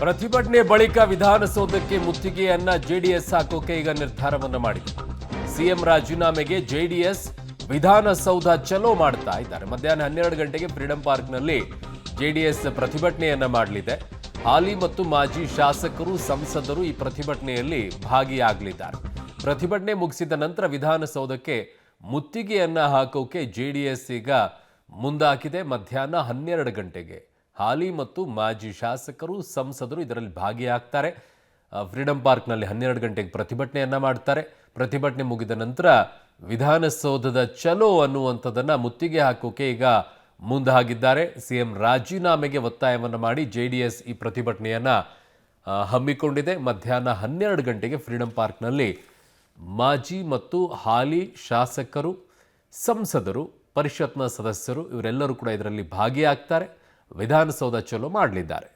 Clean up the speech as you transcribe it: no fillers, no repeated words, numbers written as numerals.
ಪ್ರತಿಭಟನೆ ಬಳಿಕ ವಿಧಾನಸೌಧಕ್ಕೆ ಮುತ್ತಿಗೆಯನ್ನ ಜೆಡಿಎಸ್ ಹಾಕೋಕೆ ಈಗ ನಿರ್ಧಾರವನ್ನ ಮಾಡಿದೆ. ಸಿಎಂ ರಾಜೀನಾಮೆಗೆ ಜೆಡಿಎಸ್ ವಿಧಾನಸೌಧ ಚಲೋ ಮಾಡ್ತಾ ಇದ್ದಾರೆ. ಮಧ್ಯಾಹ್ನ 12 ಗಂಟೆಗೆ ಫ್ರೀಡಂ ಪಾರ್ಕ್ನಲ್ಲಿ ಜೆಡಿಎಸ್ ಪ್ರತಿಭಟನೆಯನ್ನ ಮಾಡಲಿದೆ. ಹಾಲಿ ಮತ್ತು ಮಾಜಿ ಶಾಸಕರು ಸಂಸದರು ಈ ಪ್ರತಿಭಟನೆಯಲ್ಲಿ ಭಾಗಿಯಾಗಲಿದ್ದಾರೆ. ಪ್ರತಿಭಟನೆ ಮುಗಿಸಿದ ನಂತರ ವಿಧಾನಸೌಧಕ್ಕೆ ಮುತ್ತಿಗೆಯನ್ನ ಹಾಕೋಕೆ ಜೆಡಿಎಸ್ ಈಗ ಮುಂದಾಕಿದೆ. ಮಧ್ಯಾಹ್ನ 12 ಗಂಟೆಗೆ ಹಾಲಿ ಮತ್ತು ಮಾಜಿ ಶಾಸಕರು ಸಂಸದರು ಇದರಲ್ಲಿ ಭಾಗಿಯಾಗ್ತಾರೆ. ಫ್ರೀಡಂ ಪಾರ್ಕ್ನಲ್ಲಿ 12 ಗಂಟೆಗೆ ಪ್ರತಿಭಟನೆಯನ್ನ ಮಾಡ್ತಾರೆ. ಪ್ರತಿಭಟನೆ ಮುಗಿದ ನಂತರ ವಿಧಾನಸೌಧದ ಚಲೋ ಅನ್ನುವಂಥದ್ದನ್ನು ಮುತ್ತಿಗೆ ಹಾಕೋಕೆ ಈಗ ಮುಂದಾಗಿದ್ದಾರೆ. ಸಿಎಂ ರಾಜೀನಾಮೆಗೆ ಒತ್ತಾಯವನ್ನು ಮಾಡಿ ಜೆಡಿಎಸ್ ಈ ಪ್ರತಿಭಟನೆಯನ್ನ ಹಮ್ಮಿಕೊಂಡಿದೆ. ಮಧ್ಯಾಹ್ನ 12 ಗಂಟೆಗೆ ಫ್ರೀಡಂ ಪಾರ್ಕ್ನಲ್ಲಿ ಮಾಜಿ ಮತ್ತು ಹಾಲಿ ಶಾಸಕರು, ಸಂಸದರು, ಪರಿಷತ್ನ ಸದಸ್ಯರು ಇವರೆಲ್ಲರೂ ಕೂಡ ಇದರಲ್ಲಿ ಭಾಗಿಯಾಗ್ತಾರೆ. ವಿಧಾನಸೌಧ ಚಲೋ ಮಾಡಲಿದ್ದಾರೆ.